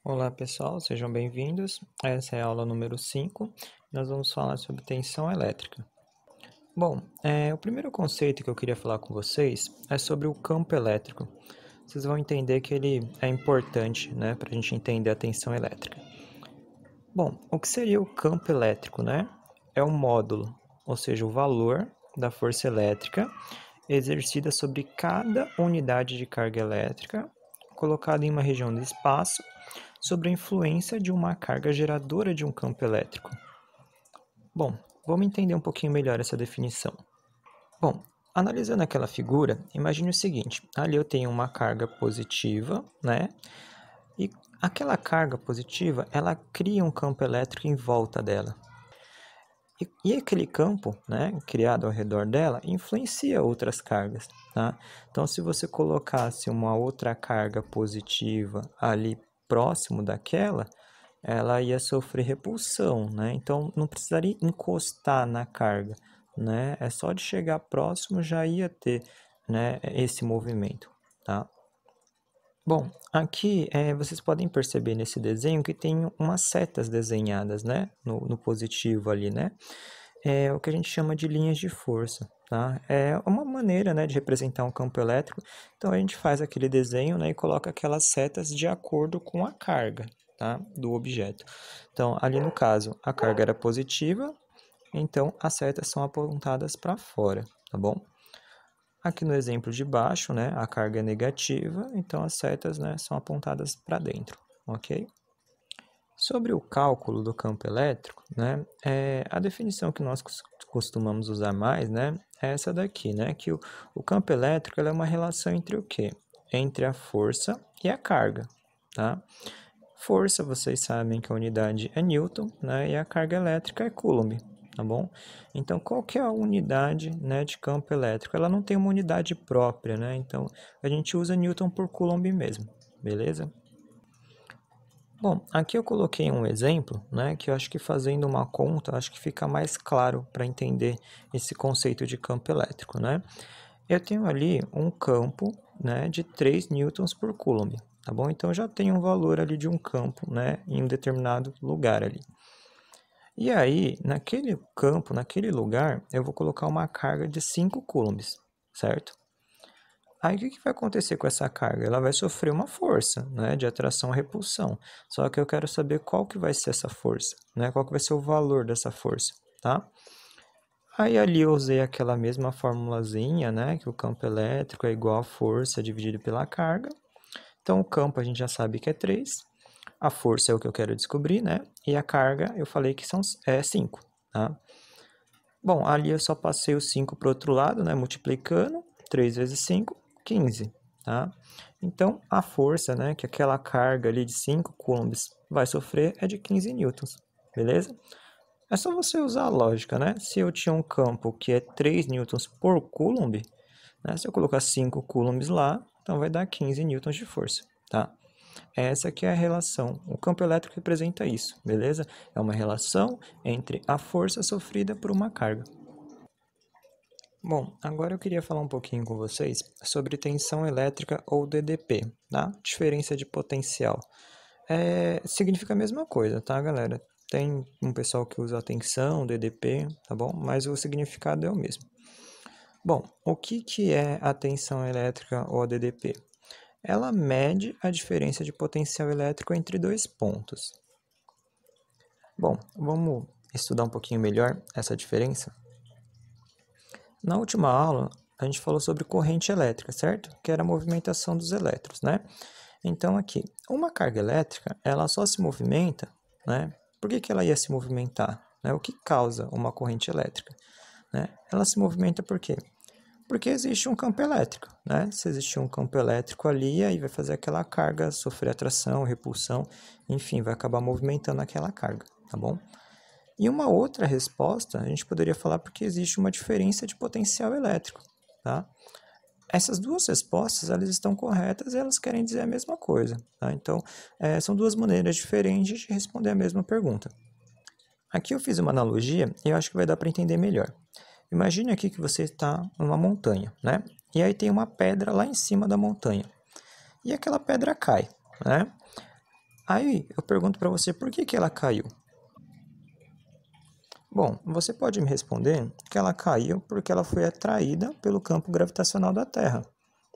Olá pessoal, sejam bem-vindos. Essa é a aula número 5. Nós vamos falar sobre tensão elétrica. Bom, o primeiro conceito que eu queria falar com vocês é sobre o campo elétrico. Vocês vão entender que ele é importante, né, para a gente entender a tensão elétrica. Bom, o que seria o campo elétrico, né? É um módulo, ou seja, o valor da força elétrica exercida sobre cada unidade de carga elétrica colocada em uma região do espaço sobre a influência de uma carga geradora de um campo elétrico. Bom, vamos entender um pouquinho melhor essa definição. Bom, analisando aquela figura, imagine o seguinte: ali eu tenho uma carga positiva, né? E aquela carga positiva, ela cria um campo elétrico em volta dela. E aquele campo, né, criado ao redor dela, influencia outras cargas, tá? Então, se você colocasse uma outra carga positiva ali próximo daquela, ela ia sofrer repulsão, né? Então, não precisaria encostar na carga, né? É só de chegar próximo já ia ter, né, esse movimento, tá? Bom, aqui vocês podem perceber nesse desenho que tem umas setas desenhadas, né, no positivo ali, né? É o que a gente chama de linhas de força, tá? É uma maneira, né, de representar um campo elétrico. Então, a gente faz aquele desenho, né, e coloca aquelas setas de acordo com a carga, tá, do objeto. Então, ali no caso, a carga era positiva, então as setas são apontadas para fora, tá bom? Aqui no exemplo de baixo, né, a carga é negativa, então as setas, né, são apontadas para dentro, ok? Sobre o cálculo do campo elétrico, né, a definição que nós costumamos usar mais, né, é essa daqui, né, que o campo elétrico é uma relação entre o quê? Entre a força e a carga, tá? Força, vocês sabem que a unidade é Newton, né, e a carga elétrica é Coulomb, tá bom? Então, qual que é a unidade, né, de campo elétrico? Ela não tem uma unidade própria, né, então a gente usa Newton por Coulomb mesmo, beleza? Bom, aqui eu coloquei um exemplo, né, que eu acho que fazendo uma conta, acho que fica mais claro para entender esse conceito de campo elétrico, né? Eu tenho ali um campo, né, de 3 newtons por coulomb, tá bom? Então, eu já tenho um valor ali de um campo, né, em um determinado lugar ali. E aí, naquele campo, naquele lugar, eu vou colocar uma carga de 5 coulombs, certo? Aí, o que vai acontecer com essa carga? Ela vai sofrer uma força, né, de atração-repulsão. Só que eu quero saber qual que vai ser essa força, né? Qual que vai ser o valor dessa força, tá? Aí ali eu usei aquela mesma formulazinha, né, que o campo elétrico é igual a força dividido pela carga. Então, o campo a gente já sabe que é 3, a força é o que eu quero descobrir, né, e a carga eu falei que são 5, tá? Bom, ali eu só passei o 5 para o outro lado, né, multiplicando, 3 vezes 5, 15, tá? Então, a força, né, que aquela carga ali de 5 coulombs vai sofrer é de 15 newtons, beleza? É só você usar a lógica, né? Se eu tinha um campo que é 3 newtons por coulomb, né? Se eu colocar 5 coulombs lá, então vai dar 15 newtons de força, tá? Essa aqui é a relação. O campo elétrico representa isso, beleza? É uma relação entre a força sofrida por uma carga. Bom, agora eu queria falar um pouquinho com vocês sobre tensão elétrica ou DDP, tá? Diferença de potencial. Significa a mesma coisa, tá, galera? Tem um pessoal que usa tensão, DDP, tá bom? Mas o significado é o mesmo. Bom, o que é a tensão elétrica ou a DDP? Ela mede a diferença de potencial elétrico entre dois pontos. Bom, vamos estudar um pouquinho melhor essa diferença? Na última aula, a gente falou sobre corrente elétrica, certo? Que era a movimentação dos elétrons, né? Então, aqui, uma carga elétrica, ela só se movimenta, né? Por que ela ia se movimentar? Né? O que causa uma corrente elétrica? Né? Ela se movimenta por quê? Porque existe um campo elétrico, né? Se existir um campo elétrico ali, aí vai fazer aquela carga sofrer atração, repulsão, enfim, vai acabar movimentando aquela carga, tá bom? E uma outra resposta, a gente poderia falar porque existe uma diferença de potencial elétrico, tá? Essas duas respostas, elas estão corretas e elas querem dizer a mesma coisa, tá? Então, são duas maneiras diferentes de responder a mesma pergunta. Aqui eu fiz uma analogia e eu acho que vai dar para entender melhor. Imagine aqui que você está numa montanha, né? E aí tem uma pedra lá em cima da montanha. E aquela pedra cai, né? Aí eu pergunto para você por que ela caiu? Bom, você pode me responder que ela caiu porque ela foi atraída pelo campo gravitacional da Terra,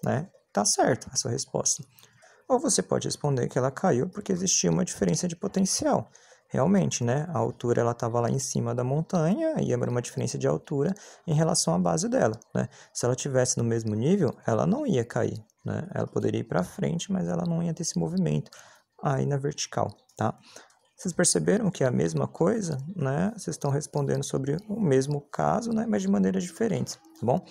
né? Tá certo a sua resposta. Ou você pode responder que ela caiu porque existia uma diferença de potencial. Realmente, né? A altura ela estava lá em cima da montanha e era uma diferença de altura em relação à base dela, né? Se ela tivesse no mesmo nível, ela não ia cair, né? Ela poderia ir para frente, mas ela não ia ter esse movimento aí na vertical, tá? Vocês perceberam que é a mesma coisa, né? Vocês estão respondendo sobre o mesmo caso, né? Mas de maneiras diferentes, tá bom?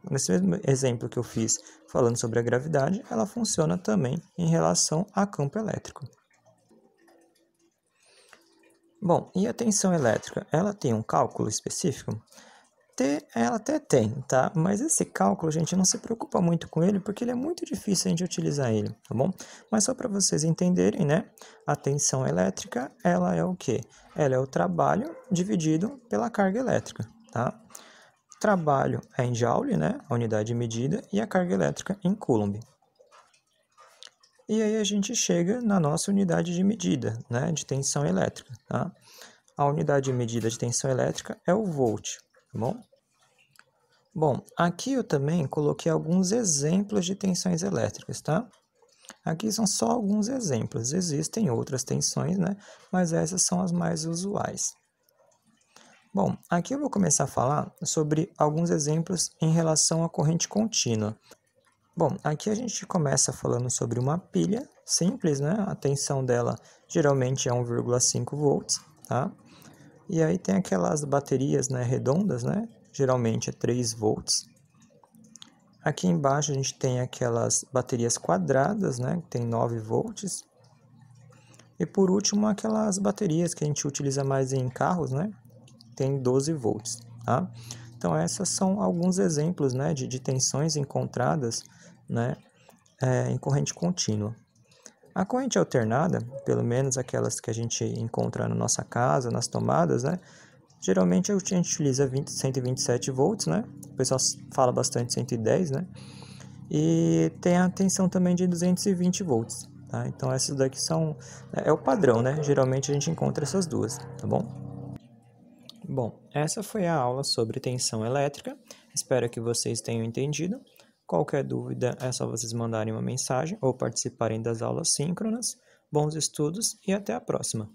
Nesse mesmo exemplo que eu fiz falando sobre a gravidade, ela funciona também em relação a campo elétrico. Bom, e a tensão elétrica, ela tem um cálculo específico? Ela até tem, tá? Mas esse cálculo, a gente não se preocupa muito com ele porque ele é muito difícil a gente utilizar ele, tá bom? Mas só para vocês entenderem, né? A tensão elétrica, ela é o quê? Ela é o trabalho dividido pela carga elétrica, tá? Trabalho é em joule, né? A unidade de medida, e a carga elétrica em coulomb. E aí a gente chega na nossa unidade de medida, né? De tensão elétrica, tá? A unidade de medida de tensão elétrica é o volt, tá bom? Bom, aqui eu também coloquei alguns exemplos de tensões elétricas, tá? Aqui são só alguns exemplos, existem outras tensões, né? Mas essas são as mais usuais. Bom, aqui eu vou começar a falar sobre alguns exemplos em relação à corrente contínua. Bom, aqui a gente começa falando sobre uma pilha simples, né? A tensão dela geralmente é 1,5 volts, tá? E aí tem aquelas baterias, né, redondas, né? Geralmente é 3 volts. Aqui embaixo a gente tem aquelas baterias quadradas, né, que tem 9 volts. E por último, aquelas baterias que a gente utiliza mais em carros, né, tem 12 volts, tá? Então, esses são alguns exemplos, né, de tensões encontradas, né, em corrente contínua. A corrente alternada, pelo menos aquelas que a gente encontra na nossa casa, nas tomadas, né, geralmente a gente utiliza 127 volts, né? O pessoal fala bastante 110, né? E tem a tensão também de 220 volts, tá? Então essas daqui é o padrão, né? Geralmente a gente encontra essas duas, tá bom? Bom, essa foi a aula sobre tensão elétrica. Espero que vocês tenham entendido. Qualquer dúvida é só vocês mandarem uma mensagem ou participarem das aulas síncronas. Bons estudos e até a próxima!